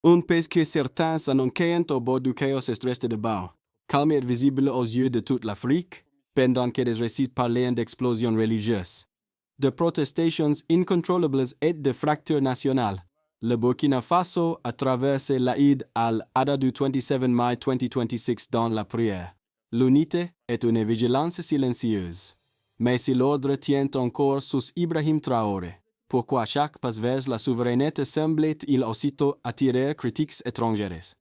Un pays que certains s'enquêtent au bord du chaos et stress de bas. Calme est visible aux yeux de toute l'Afrique, pendant que des récits parlent d'explosions religieuses, de protestations incontrôlables et de fractures nationales. Le Burkina Faso a traversé l'Aïd al-Adha du 27 mai 2026 dans la prière. L'unité est une vigilance silencieuse. Mais si l'ordre tient encore sous Ibrahim Traoré, pourquoi chaque pas vers la souveraineté semble-t-il aussitôt attirer critiques étrangères?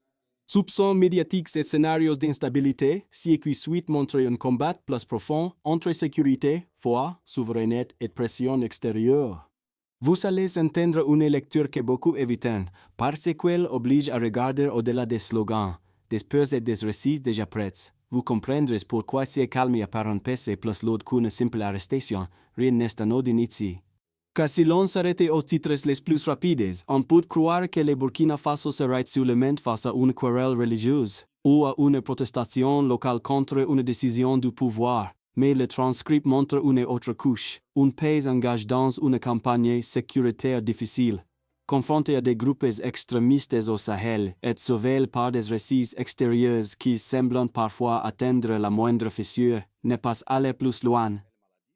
Soupçons médiatiques et scénarios d'instabilité, qui suite montrent un combat plus profond entre sécurité, foi, souveraineté et pression extérieure. Vous allez entendre une lecture que beaucoup évitent, parce qu'elle oblige à regarder au-delà des slogans, des peurs et des récits déjà prêts. Vous comprendrez pourquoi c'est calme apparent PC plus l'autre qu'une simple arrestation, rien n'est anodin ici. Car si l'on s'arrêtait aux titres les plus rapides, on peut croire que le Burkina Faso serait seulement face à une querelle religieuse, ou à une protestation locale contre une décision du pouvoir. Mais le transcript montre une autre couche, un pays engagé dans une campagne sécuritaire difficile, confronté à des groupes extrémistes au Sahel, et sauvé par des récits extérieurs qui semblent parfois atteindre la moindre fissure, ne pas aller plus loin.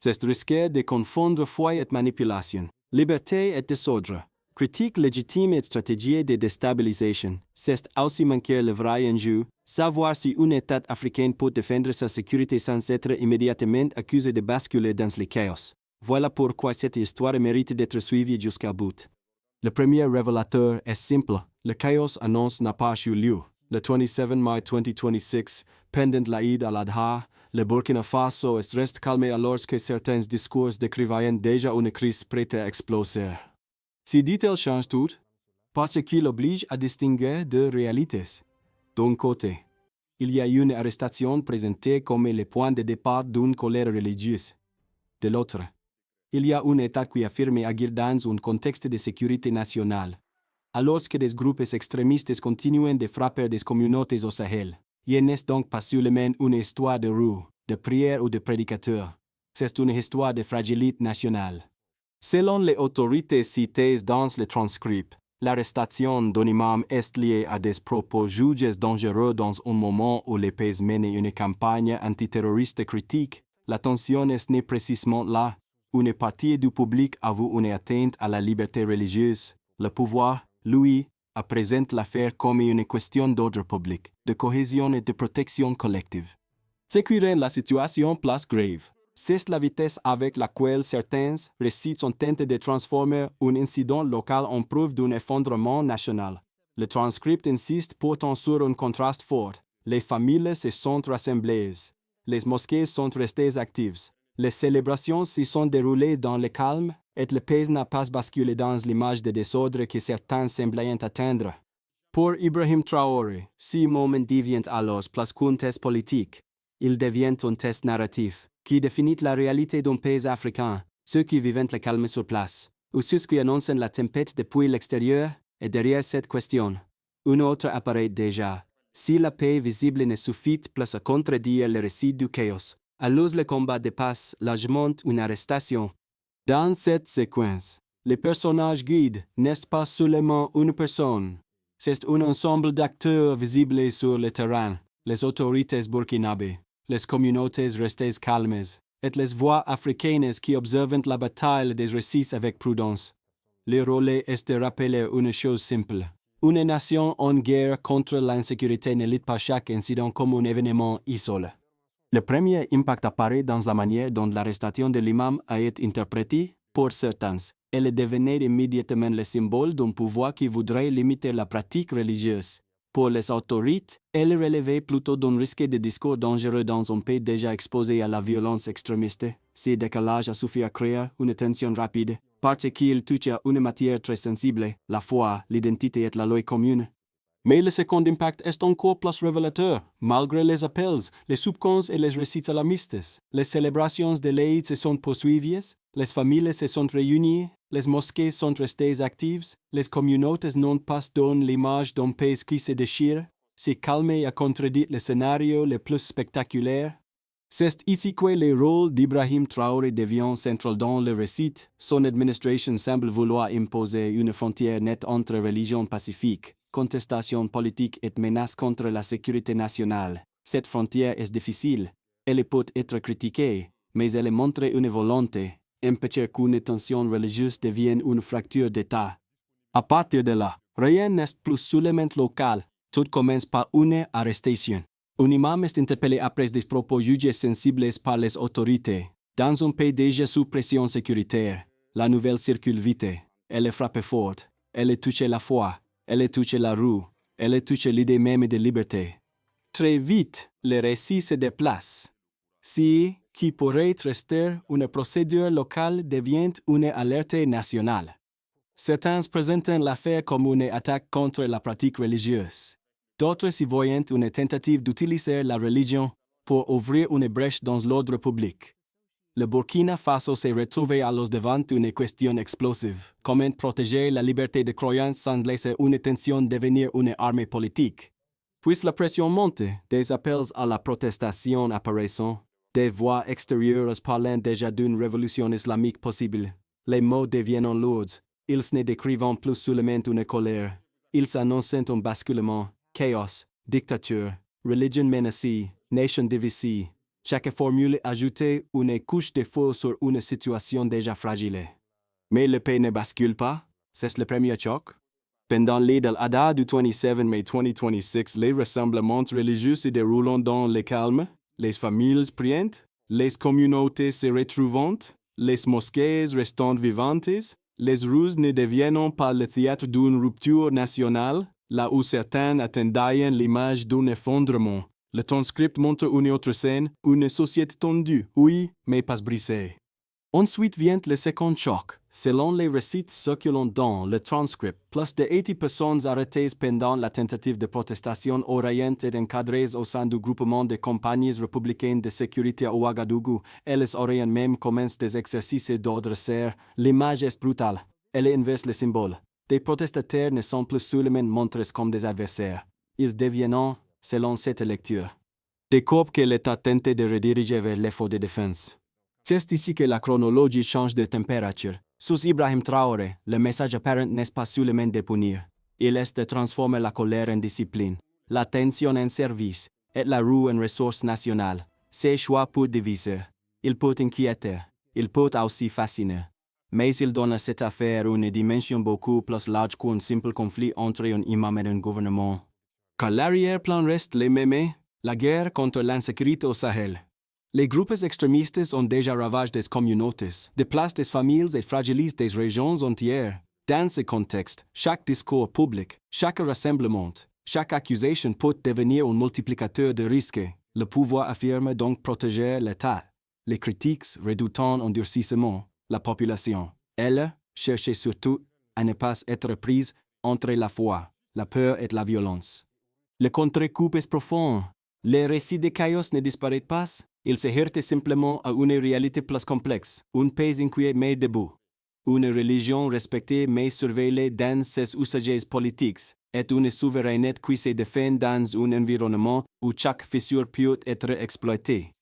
C'est risqué de confondre foi et manipulation, liberté et désordre, critique légitime et stratégie de déstabilisation. C'est aussi manquer le vrai enjeu, savoir si un État africain peut défendre sa sécurité sans être immédiatement accusé de basculer dans le chaos. Voilà pourquoi cette histoire mérite d'être suivie jusqu'à bout. Le premier révélateur est simple, le chaos annonce n'a pas eu lieu. Le 27 mai 2026, pendant l'Aïd al-Adha, le Burkina Faso reste calme alors que certains discours décrivaient déjà une crise prête à exploser. Si dit-elle change tout, parce qu'il oblige à distinguer deux réalités. D'un côté, il y a une arrestation présentée comme le point de départ d'une colère religieuse. De l'autre, il y a un État qui affirme agir dans un contexte de sécurité nationale. Alors que des groupes extrémistes continuent de frapper des communautés au Sahel, il n'est donc pas seulement une histoire de rues, de prières ou de prédicateurs. C'est une histoire de fragilité nationale. Selon les autorités citées dans le transcript, l'arrestation d'un imam est liée à des propos jugés dangereux dans un moment où le pays mène une campagne antiterroriste critique. La tension n'est précisément là. Une partie du public avoue une atteinte à la liberté religieuse. Le pouvoir, lui, présente l'affaire comme une question d'ordre public, de cohésion et de protection collective. Ce qui rend la situation plus grave, c'est la vitesse avec laquelle certains récits sont tentés de transformer un incident local en preuve d'un effondrement national. Le transcript insiste pourtant sur un contraste fort. Les familles se sont rassemblées. Les mosquées sont restées actives. Les célébrations s'y sont déroulées dans le calme, et le pays n'a pas basculé dans l'image de désordre que certains semblaient atteindre. Pour Ibrahim Traoré, ce moment devient alors plus qu'un test politique. Il devient un test narratif, qui définit la réalité d'un pays africain, ceux qui vivent le calme sur place, ou ceux qui annoncent la tempête depuis l'extérieur, et derrière cette question, une autre apparaît déjà. Si la paix visible ne suffit plus à contredire le récit du chaos, alors le combat dépasse largement une arrestation. Dans cette séquence, le personnage guide n'est pas seulement une personne, c'est un ensemble d'acteurs visibles sur le terrain, les autorités burkinabées, les communautés restées calmes, et les voix africaines qui observent la bataille des récits avec prudence. Le rôle est de rappeler une chose simple. Une nation en guerre contre l'insécurité ne lit pas chaque incident comme un événement isolé. Le premier impact apparaît dans la manière dont l'arrestation de l'imam a été interprétée pour certains. Elle devenait immédiatement le symbole d'un pouvoir qui voudrait limiter la pratique religieuse. Pour les autorités, elle relevait plutôt d'un risque de discours dangereux dans un pays déjà exposé à la violence extrémiste. Ce décalage a suffi à créer une tension rapide, parce qu'il touche à une matière très sensible, la foi, l'identité et la loi commune. Mais le second impact est encore plus révélateur. Malgré les appels, les soupçons et les récits alarmistes, les célébrations de l'Aïd se sont poursuivies, les familles se sont réunies, les mosquées sont restées actives, les communautés n'ont pas donné l'image d'un pays qui se déchire, ce calme a contredit le scénario le plus spectaculaire. C'est ici que le rôle d'Ibrahim Traoré devient central dans le récit. Son administration semble vouloir imposer une frontière nette entre religions pacifiques, contestation politique et menace contre la sécurité nationale. Cette frontière est difficile. Elle peut être critiquée, mais elle montre une volonté, empêcher qu'une tension religieuse devienne une fracture d'État. À partir de là, rien n'est plus seulement local, tout commence par une arrestation. Un imam est interpellé après des propos jugés sensibles par les autorités. Dans un pays déjà sous pression sécuritaire, la nouvelle circule vite. Elle est frappée forte. Elle est touchée la foi. Elle est touchée la rue. Elle est touchée l'idée même de liberté. Très vite, les récits se déplacent. Si, qui pourrait rester une procédure locale devient une alerte nationale. Certains présentent l'affaire comme une attaque contre la pratique religieuse. D'autres y voient une tentative d'utiliser la religion pour ouvrir une brèche dans l'ordre public. Le Burkina Faso s'est retrouvé alors devant une question explosive. Comment protéger la liberté de croyance sans laisser une tension devenir une arme politique? Puis la pression monte, des appels à la protestation apparaissent, des voix extérieures parlant déjà d'une révolution islamique possible. Les mots deviennent lourds, ils ne décrivent plus seulement une colère. Ils annoncent un basculement, chaos, dictature, religion menacée, nation divisée. Chaque formule ajoutait une couche de feu sur une situation déjà fragile. Mais le pays ne bascule pas, c'est le premier choc. Pendant al-Adha du 27 mai 2026, les rassemblements religieux se déroulent dans le calme, les familles prient, les communautés se retrouvent, les mosquées restent vivantes, les rues ne deviennent pas le théâtre d'une rupture nationale, là où certains attendaient l'image d'un effondrement. Le transcript montre une autre scène, une société tendue, oui, mais pas brisée. Ensuite vient le second choc. Selon les récits circulant dans le transcript, plus de 80 personnes arrêtées pendant la tentative de protestation auraient été encadrées au sein du groupement de compagnies républicaines de sécurité à Ouagadougou. Elles auraient même commencé des exercices d'ordre serre. L'image est brutale. Elle inverse le symbole. Des protestataires ne sont plus seulement montrés comme des adversaires. Ils deviennent, selon cette lecture, des corps que l'État tentait de rediriger vers l'effort de défense. C'est ici que la chronologie change de température. Sous Ibrahim Traoré, le message apparent n'est pas seulement de punir. Il est de transformer la colère en discipline, la tension en service, et la rue en ressource nationale. Ses choix peuvent diviser. Il peut inquiéter. Il peut aussi fasciner. Mais il donne à cette affaire une dimension beaucoup plus large qu'un simple conflit entre un imam et un gouvernement. Car l'arrière-plan reste le même, la guerre contre l'insécurité au Sahel. Les groupes extrémistes ont déjà ravagé des communautés, déplacent des familles et fragilisent des régions entières. Dans ce contexte, chaque discours public, chaque rassemblement, chaque accusation peut devenir un multiplicateur de risques. Le pouvoir affirme donc protéger l'État. Les critiques redoutent un endurcissement. La population, elle, cherche surtout à ne pas être prise entre la foi, la peur et la violence. Le contre-coup est profond. Les récits de chaos ne disparaissent pas. Ils se heurtent simplement à une réalité plus complexe, un pays inquiet mais debout, une religion respectée mais surveillée dans ses usages politiques, et une souveraineté qui se défend dans un environnement où chaque fissure peut être exploitée.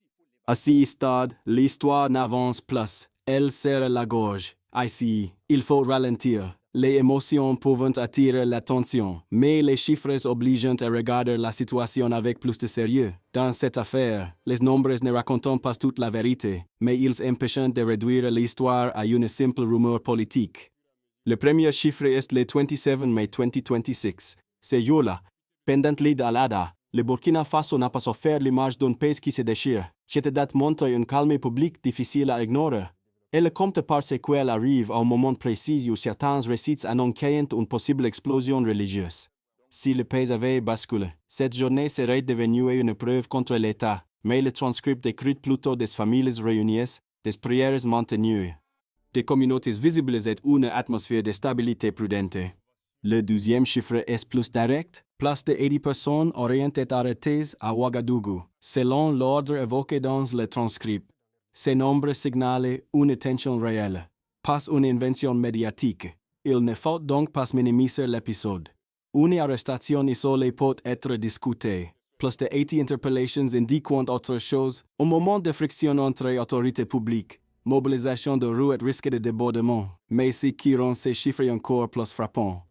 À ce stade, l'histoire n'avance plus, elle serre la gorge. Ici, il faut ralentir. Les émotions peuvent attirer l'attention, mais les chiffres obligent à regarder la situation avec plus de sérieux. Dans cette affaire, les nombres ne racontent pas toute la vérité, mais ils empêchent de réduire l'histoire à une simple rumeur politique. Le premier chiffre est le 27 mai 2026. C'est là. Pendant al-Adha, le Burkina Faso n'a pas offert l'image d'un pays qui se déchire. Cette date montre un calme public difficile à ignorer. Elle compte parce qu'elle arrive à un moment précis où certains récits annoncent une possible explosion religieuse. Si le pays avait basculé, cette journée serait devenue une preuve contre l'État, mais le transcript décrit plutôt des familles réunies, des prières maintenues, des communautés visibles et une atmosphère de stabilité prudente. Le deuxième chiffre est plus direct. Plus de 80 personnes auraient été arrêtées à Ouagadougou, selon l'ordre évoqué dans le transcript. Ces nombres signalent une tension réelle, pas une invention médiatique. Il ne faut donc pas minimiser l'épisode. Une arrestation isolée peut être discutée. Plus de 80 interpellations indiquent autre chose, un moment de friction entre autorités publiques, mobilisation de rues et risque de débordement, mais ce qui rend ces chiffres encore plus frappants.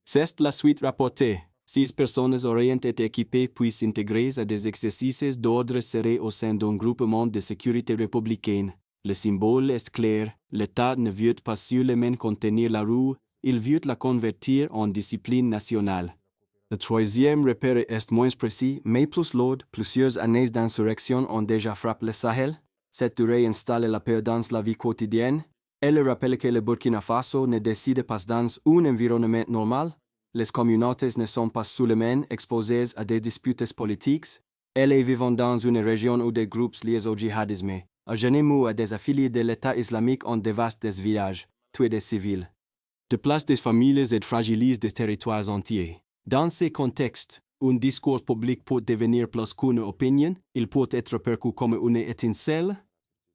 C'est la suite rapportée. 6 personnes auraient été équipées puis intégrées à des exercices d'ordre serré au sein d'un groupement de sécurité républicaine. Le symbole est clair, l'État ne veut pas seulement contenir la rue, il veut la convertir en discipline nationale. Le troisième repère est moins précis, mais plus lourd. Plusieurs années d'insurrection ont déjà frappé le Sahel. Cette durée installe la peur dans la vie quotidienne. Elle rappelle que le Burkina Faso ne décide pas dans un environnement normal. Les communautés ne sont pas seulement exposées à des disputes politiques. Elles vivent dans une région où des groupes liés au djihadisme, à Genève ou à des affiliés de l'État islamique ont dévasté des villages, tué des civils. Déplacent des familles et fragilisent des territoires entiers. Dans ces contextes, un discours public peut devenir plus qu'une opinion, il peut être perçu comme une étincelle.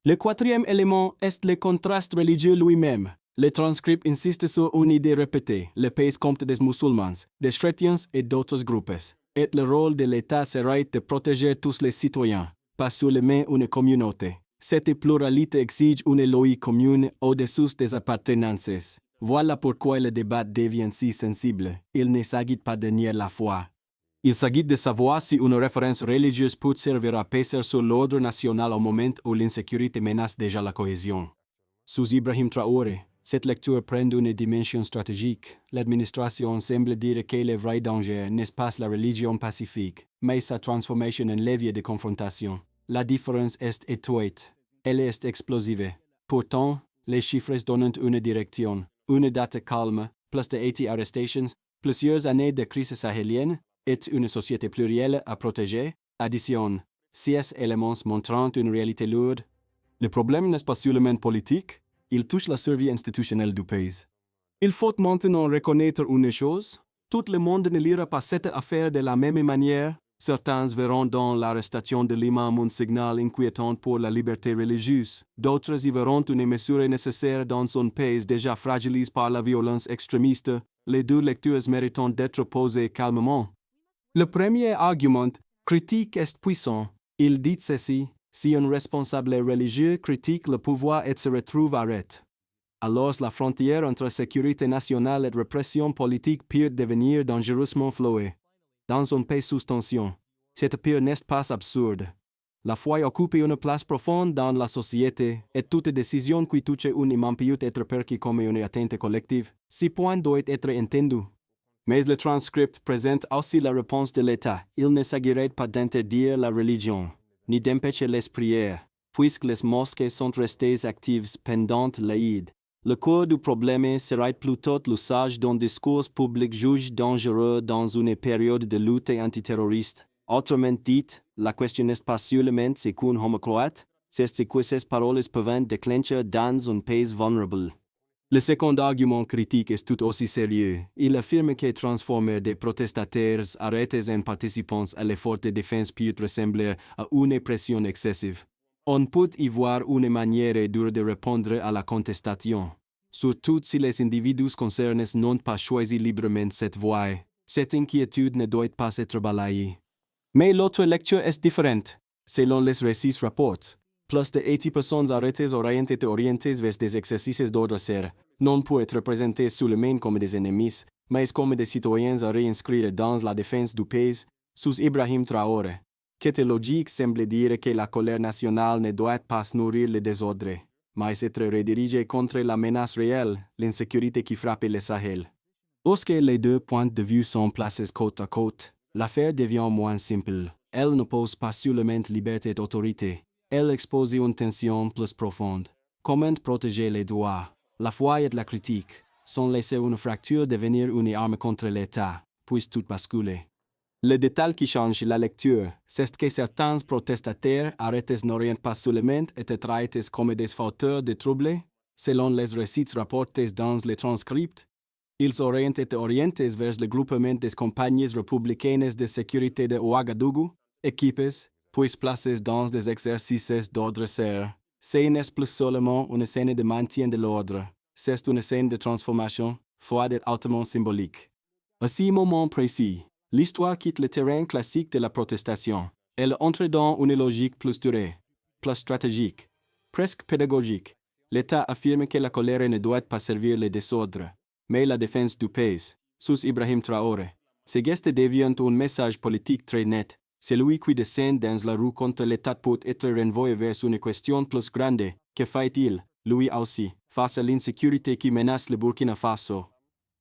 Le quatrième élément est le contraste religieux lui-même. Le transcript insiste sur une idée répétée, le pays compte des musulmans, des chrétiens et d'autres groupes. Et le rôle de l'État serait de protéger tous les citoyens, pas seulement une communauté. Cette pluralité exige une logique commune au-dessus des appartenances. Voilà pourquoi le débat devient si sensible. Il ne s'agit pas de nier la foi. Il s'agit de savoir si une référence religieuse peut servir à peser sur l'ordre national au moment où l'insécurité menace déjà la cohésion. Sous Ibrahim Traoré, cette lecture prend une dimension stratégique. L'administration semble dire que le vrai danger n'est pas la religion pacifique, mais sa transformation en levier de confrontation. La différence est étroite. Elle est explosive. Pourtant, les chiffres donnent une direction. Une date calme, plus de 80 arrestations, plusieurs années de crise sahélienne, et une société plurielle à protéger, additionne 6 éléments montrant une réalité lourde. Le problème n'est pas seulement politique, il touche la survie institutionnelle du pays. Il faut maintenant reconnaître une chose, tout le monde ne lira pas cette affaire de la même manière. Certains verront dans l'arrestation de l'imam un signal inquiétant pour la liberté religieuse. D'autres y verront une mesure nécessaire dans un pays déjà fragilisé par la violence extrémiste. Les deux lectures méritent d'être posées calmement. Le premier argument critique est puissant. Il dit ceci, si un responsable religieux critique le pouvoir et se retrouve arrêté, alors la frontière entre sécurité nationale et répression politique peut devenir dangereusement flouée. Dans un pays sous tension, cette peur n'est pas absurde. La foi occupe une place profonde dans la société et toute décision qui touche un imam peut être perçue comme une atteinte collective. Ce point doit être entendu. Mais le transcript présente aussi la réponse de l'État. Il ne s'agirait pas d'interdire la religion, ni d'empêcher les prières, puisque les mosquées sont restées actives pendant l'Aïd. Le cœur du problème serait plutôt l'usage d'un discours public jugé dangereux dans une période de lutte antiterroriste. Autrement dit, la question n'est pas seulement ce qu'un homme croit, c'est ce que ces paroles peuvent déclencher dans un pays vulnérable. Le second argument critique est tout aussi sérieux. Il affirme que transformer des protestataires arrêtés en participants à l'effort de défense peut ressembler à une pression excessive. On peut y voir une manière dure de répondre à la contestation. Surtout si les individus concernés n'ont pas choisi librement cette voie, cette inquiétude ne doit pas être balayée. Mais l'autre lecture est différente. Selon les récits rapports, plus de 80 personnes arrêtées auraient été orientées vers des exercices d'ordre serré, non pour être représentées seulement comme des ennemis, mais comme des citoyens à réinscrire dans la défense du pays, sous Ibrahim Traoré. Cette logique semble dire que la colère nationale ne doit pas nourrir le désordre, mais être redirigée contre la menace réelle, l'insécurité qui frappe le Sahel. Lorsque les deux points de vue sont placés côte à côte, l'affaire devient moins simple. Elle ne pose pas seulement liberté et autorité, elle expose une tension plus profonde. Comment protéger les droits, la foi et la critique, sans laisser une fracture devenir une arme contre l'État, puis tout basculer. Le détail qui change la lecture, c'est que certains protestataires arrêtés n'auraient pas seulement été traités comme des fauteurs de troubles, selon les récits rapportés dans les transcripts. Ils auraient été orientés vers le groupement des compagnies républicaines de sécurité de Ouagadougou, équipées, puis placées dans des exercices d'ordre serré. Ce n'est plus seulement une scène de maintien de l'ordre, c'est une scène de transformation, froide et hautement symbolique. À ce moment précis, l'histoire quitte le terrain classique de la protestation. Elle entre dans une logique plus durée, plus stratégique, presque pédagogique. L'État affirme que la colère ne doit pas servir le désordre, mais la défense du pays, sous Ibrahim Traoré. Ces gestes deviennent un message politique très net. Celui qui descend dans la rue contre l'État peut être renvoyé vers une question plus grande. Que fait-il, lui aussi, face à l'insécurité qui menace le Burkina Faso?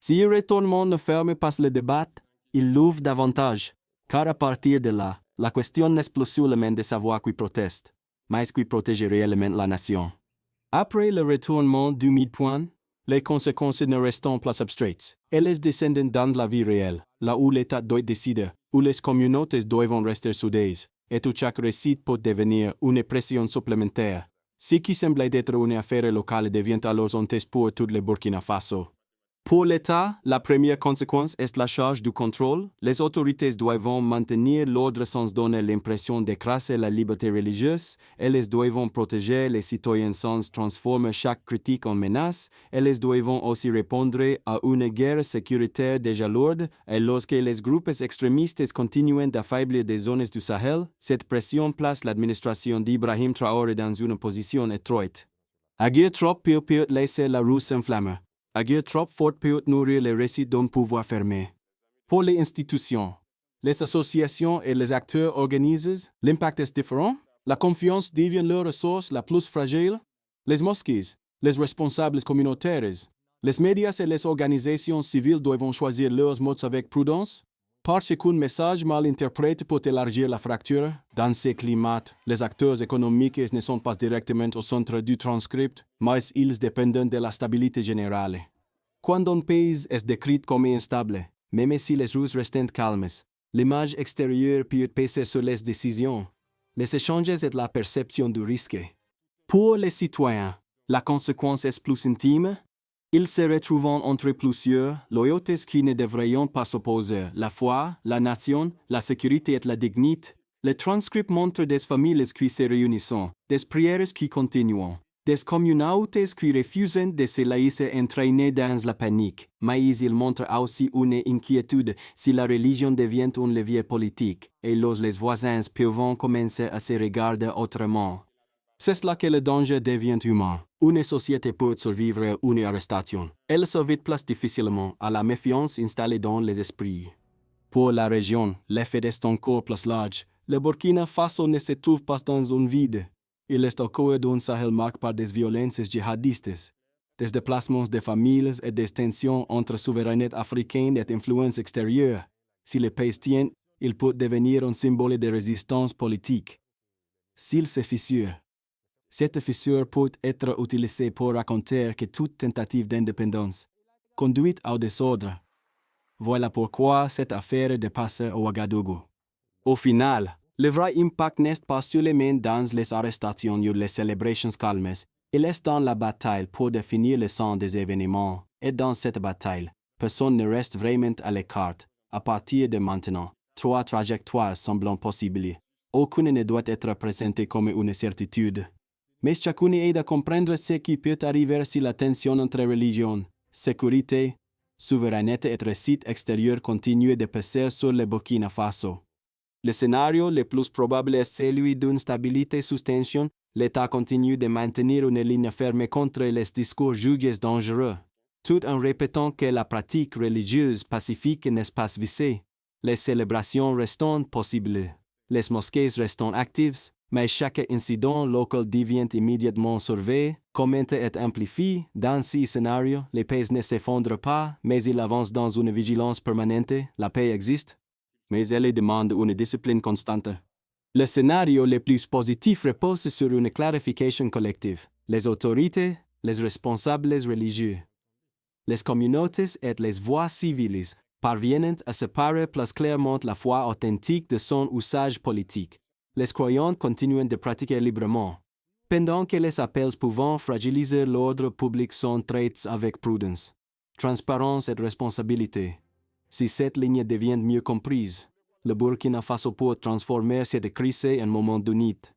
Si le retournement ne ferme pas le débat, il l'ouvre davantage, car à partir de là, la question n'est plus seulement de savoir qui proteste, mais qui protège réellement la nation. Après le retournement du midpoint, les conséquences ne restent plus abstraites. Elles descendent dans la vie réelle, là où l'État doit décider, où les communautés doivent rester soudées, et où chaque récit peut devenir une pression supplémentaire. Ce qui semblait être une affaire locale devient alors un test pour tout le Burkina Faso. Pour l'État, la première conséquence est la charge du contrôle. Les autorités doivent maintenir l'ordre sans donner l'impression d'écraser la liberté religieuse. Elles doivent protéger les citoyens sans transformer chaque critique en menace. Elles doivent aussi répondre à une guerre sécuritaire déjà lourde. Et lorsque les groupes extrémistes continuent d'affaiblir des zones du Sahel, cette pression place l'administration d'Ibrahim Traoré dans une position étroite. Agir trop peut laisser la rue s'enflammer. Agir trop fort peut nourrir les récits d'un pouvoir fermé. Pour les institutions, les associations et les acteurs organisés, l'impact est différent. La confiance devient leur ressource la plus fragile. Les mosquées, les responsables communautaires, les médias et les organisations civiles doivent choisir leurs mots avec prudence, parce qu'un message mal interprété peut élargir la fracture. Dans ce climat, les acteurs économiques ne sont pas directement au centre du transcript, mais ils dépendent de la stabilité générale. Quand un pays est décrit comme instable, même si les rues restent calmes, l'image extérieure peut peser sur les décisions, les échanges et la perception du risque. Pour les citoyens, la conséquence est plus intime. Ils se retrouvent entre plusieurs loyautés qui ne devraient pas s'opposer, la foi, la nation, la sécurité et la dignité. Le transcript montre des familles qui se réunissent, des prières qui continuent, des communautés qui refusent de se laisser entraîner dans la panique, mais il montre aussi une inquiétude si la religion devient un levier politique, et les voisins peuvent commencer à se regarder autrement. C'est là que le danger devient humain. Une société peut survivre à une arrestation. Elle survit plus difficilement à la méfiance installée dans les esprits. Pour la région, l'effet est encore plus large. Le Burkina Faso ne se trouve pas dans un vide. Il est au cœur d'un Sahel marqué par des violences djihadistes, des déplacements de familles et des tensions entre souveraineté africaine et influence extérieure. Si le pays tient, il peut devenir un symbole de résistance politique. S'il se fissure, cette fissure peut être utilisée pour raconter que toute tentative d'indépendance conduit au désordre. Voilà pourquoi cette affaire dépasse Ouagadougou. Au final, le vrai impact n'est pas seulement dans les arrestations ou les célébrations calmes, il est dans la bataille pour définir le sens des événements. Et dans cette bataille, personne ne reste vraiment à l'écart. À partir de maintenant, 3 trajectoires semblent possibles. Aucune ne doit être présentée comme une certitude. Mais chacune aide à comprendre ce qui peut arriver si la tension entre religion, sécurité, souveraineté et récits extérieurs continue de peser sur le Burkina Faso. Le scénario le plus probable est celui d'une stabilité sous tension. L'État continue de maintenir une ligne ferme contre les discours jugés dangereux, tout en répétant que la pratique religieuse pacifique n'est pas visée. Les célébrations restent possibles. Les mosquées restent actives, mais chaque incident local devient immédiatement surveillé, commenté et amplifié. Dans ce scénario, les pays ne s'effondrent pas, mais ils avancent dans une vigilance permanente. La paix existe, mais elle demande une discipline constante. Le scénario le plus positif repose sur une clarification collective. Les autorités, les responsables religieux, les communautés et les voix civiles parviennent à séparer plus clairement la foi authentique de son usage politique. Les croyants continuent de pratiquer librement, pendant que les appels pouvant fragiliser l'ordre public sont traités avec prudence, transparence et responsabilité. Si cette ligne devient mieux comprise, le Burkina Faso peut transformer cette crise en moment d'unité.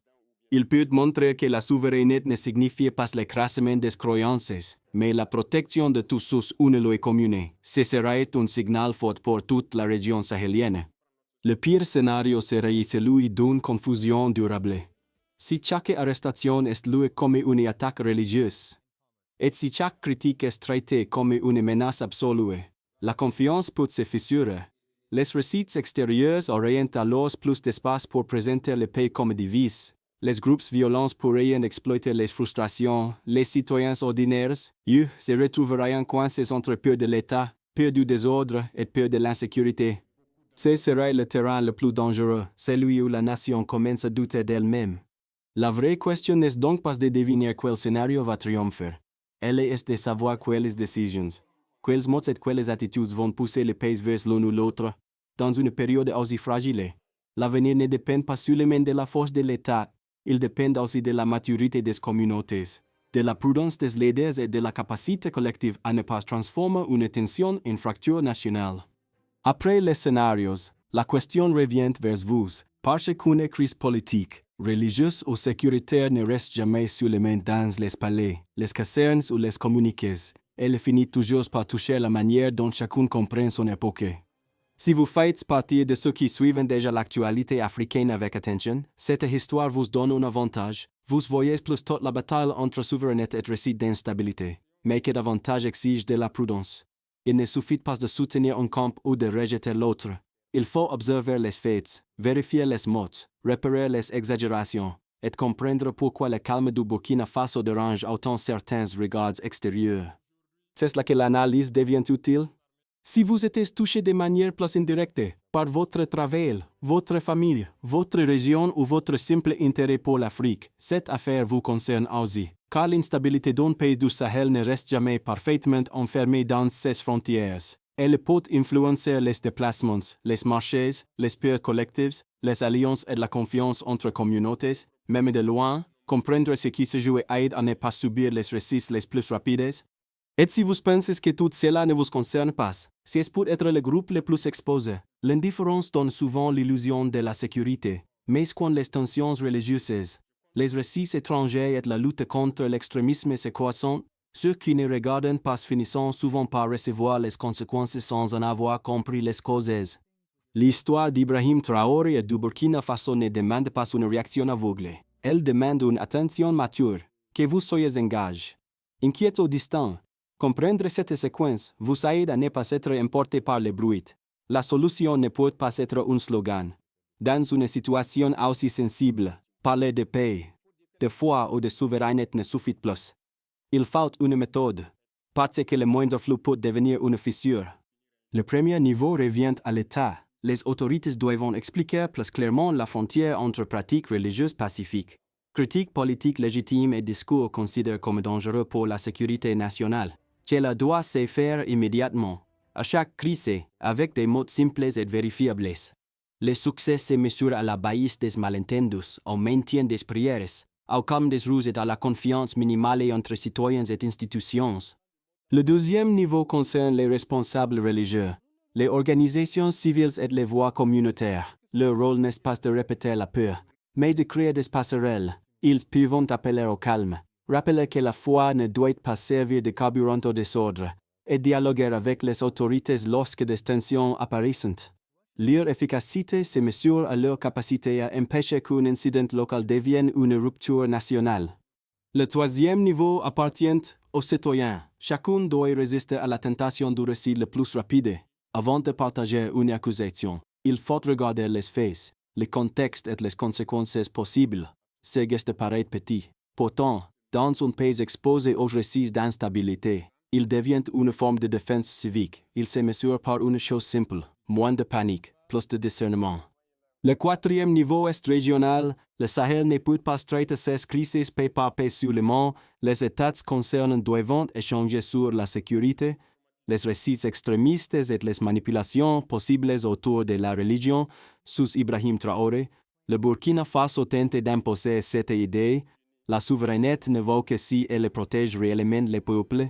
Il peut montrer que la souveraineté ne signifie pas l'écrasement des croyances, mais la protection de tous sous une loi commune. Ce serait un signal fort pour toute la région sahélienne. Le pire scénario serait celui d'une confusion durable. Si chaque arrestation est lue comme une attaque religieuse, et si chaque critique est traitée comme une menace absolue, la confiance peut se fissurer. Les récits extérieurs auraient alors plus d'espace pour présenter le pays comme divise. Les groupes violents pourraient exploiter les frustrations. Les citoyens ordinaires, eux, se retrouveraient coincés entre peur de l'État, peur du désordre et peur de l'insécurité. Ce serait le terrain le plus dangereux, celui où la nation commence à douter d'elle-même. La vraie question n'est donc pas de deviner quel scénario va triompher. Elle est de savoir quelles décisions, quels mots et quelles attitudes vont pousser le pays vers l'un ou l'autre. Dans une période aussi fragile, l'avenir ne dépend pas seulement de la force de l'État, il dépend aussi de la maturité des communautés, de la prudence des leaders et de la capacité collective à ne pas transformer une tension en fracture nationale. Après les scénarios, la question revient vers vous, parce qu'une crise politique, religieuse ou sécuritaire ne reste jamais seulement dans les palais, les casernes ou les communiqués. Elle finit toujours par toucher la manière dont chacun comprend son époque. Si vous faites partie de ceux qui suivent déjà l'actualité africaine avec attention, cette histoire vous donne un avantage. Vous voyez plus toute la bataille entre souveraineté et récits d'instabilité. Mais que davantage exige de la prudence. Il ne suffit pas de soutenir un camp ou de rejeter l'autre. Il faut observer les faits, vérifier les mots, repérer les exagérations, et comprendre pourquoi le calme du Burkina Faso dérange autant certains regards extérieurs. C'est là que l'analyse devient utile. Si vous êtes touché de manière plus indirecte par votre travail, votre famille, votre région ou votre simple intérêt pour l'Afrique, cette affaire vous concerne aussi, car l'instabilité d'un pays du Sahel ne reste jamais parfaitement enfermée dans ses frontières. Elle peut influencer les déplacements, les marchés, les peurs collectives, les alliances et la confiance entre communautés, même de loin, comprendre ce qui se joue aide à ne pas subir les récits les plus rapides. Et si vous pensez que tout cela ne vous concerne pas, c'est pour être le groupe le plus exposé. L'indifférence donne souvent l'illusion de la sécurité, mais quand les tensions religieuses, les récits étrangers et la lutte contre l'extrémisme se croissent, ceux qui ne regardent pas finissent souvent par recevoir les conséquences sans en avoir compris les causes. L'histoire d'Ibrahim Traoré et du Burkina Faso ne demande pas une réaction aveugle. Elle demande une attention mature, que vous soyez engagés. Inquiet ou distant, comprendre cette séquence vous aide à ne pas être emporté par le bruit. La solution ne peut pas être un slogan. Dans une situation aussi sensible, parler de paix, de foi ou de souveraineté ne suffit plus. Il faut une méthode, parce que le moindre flou peut devenir une fissure. Le premier niveau revient à l'État. Les autorités doivent expliquer plus clairement la frontière entre pratiques religieuses pacifiques, critiques politiques légitimes et discours considérés comme dangereux pour la sécurité nationale. Cela doit se faire immédiatement, à chaque crise, avec des mots simples et vérifiables. Le succès se mesure à la baisse des malentendus, au maintien des prières, au calme des rues et à la confiance minimale entre citoyens et institutions. Le deuxième niveau concerne les responsables religieux, les organisations civiles et les voix communautaires. Leur rôle n'est pas de répéter la peur, mais de créer des passerelles. Ils peuvent appeler au calme, rappeler que la foi ne doit pas servir de carburant au désordre, et dialoguer avec les autorités lorsque des tensions apparaissent. Leur efficacité se mesure à leur capacité à empêcher qu'un incident local devienne une rupture nationale. Le troisième niveau appartient aux citoyens. Chacun doit résister à la tentation du récit le plus rapide. Avant de partager une accusation, il faut regarder les faits, le contexte et les conséquences possibles. Ce geste paraît petit. Pourtant, dans un pays exposé aux récits d'instabilité, il devient une forme de défense civique. Il se mesure par une chose simple, moins de panique, plus de discernement. Le quatrième niveau est régional. Le Sahel ne peut pas traiter ces crises pays par pays seulement. Les États concernés doivent échanger sur la sécurité, les récits extrémistes et les manipulations possibles autour de la religion. Sous Ibrahim Traoré, le Burkina Faso tente d'imposer cette idée. La souveraineté ne vaut que si elle protège réellement les peuples.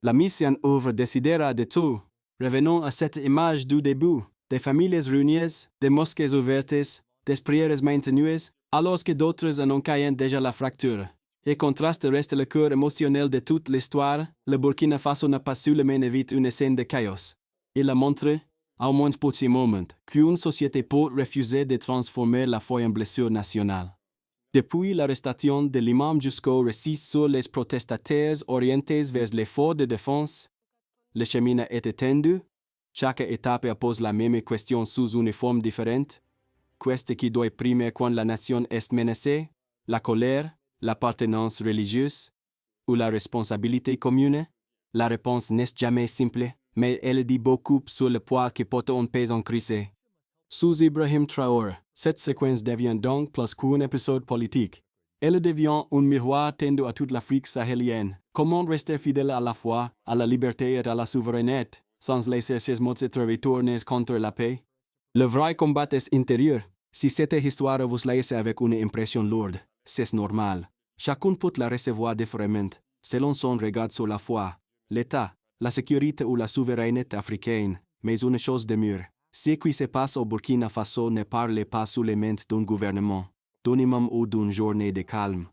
La mission ouvre décidera de tout. Revenons à cette image du début. Des familles réunies, des mosquées ouvertes, des prières maintenues, alors que d'autres en ont caillé déjà la fracture. Et contraste reste le cœur émotionnel de toute l'histoire, le Burkina Faso n'a pas seulement évité une scène de chaos. Il a montré, au moins pour ce moment, qu'une société peut refuser de transformer la foi en blessure nationale. Depuis l'arrestation de l'imam jusqu'au récit sur les protestataires orientés vers l'effort de défense, le chemin a été tendu. Chaque étape pose la même question sous une forme différente. Qu'est-ce qui doit primer quand la nation est menacée? La colère, l'appartenance religieuse ou la responsabilité commune? La réponse n'est jamais simple, mais elle dit beaucoup sur le poids que porte un pays en crise. Sous Ibrahim Traoré, cette séquence devient donc plus qu'un épisode politique. Elle devient un miroir tendu à toute l'Afrique sahélienne. Comment rester fidèle à la foi, à la liberté et à la souveraineté, sans laisser ces mots se retourner contre la paix? Le vrai combat est intérieur. Si cette histoire vous laisse avec une impression lourde, c'est normal. Chacun peut la recevoir différemment, selon son regard sur la foi, l'État, la sécurité ou la souveraineté africaine. Mais une chose demeure. Ce qui se passe au Burkina Faso ne parle pas seulement d'un gouvernement, d'un imam ou d'une journée de calme.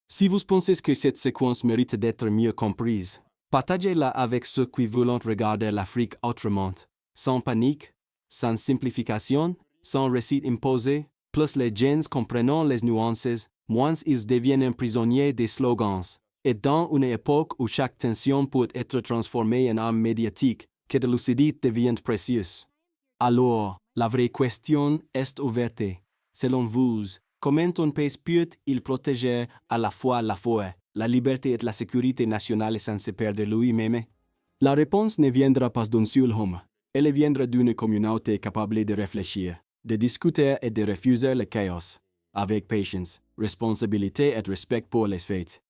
Si vous pensez que cette séquence mérite d'être mieux comprise, partagez-la avec ceux qui veulent regarder l'Afrique autrement, sans panique, sans simplification, sans récits imposés, plus les gens comprenant les nuances, moins ils deviennent prisonniers des slogans. Et dans une époque où chaque tension peut être transformée en arme médiatique, que de lucidité devient précieuse. Alors, la vraie question est ouverte. Selon vous, comment un pays peut-il protéger à la fois la foi, la liberté et la sécurité nationale sans se perdre lui-même? La réponse ne viendra pas d'un seul homme. Elle viendra d'une communauté capable de réfléchir, de discuter et de refuser le chaos, avec patience, responsabilité et respect pour les faits.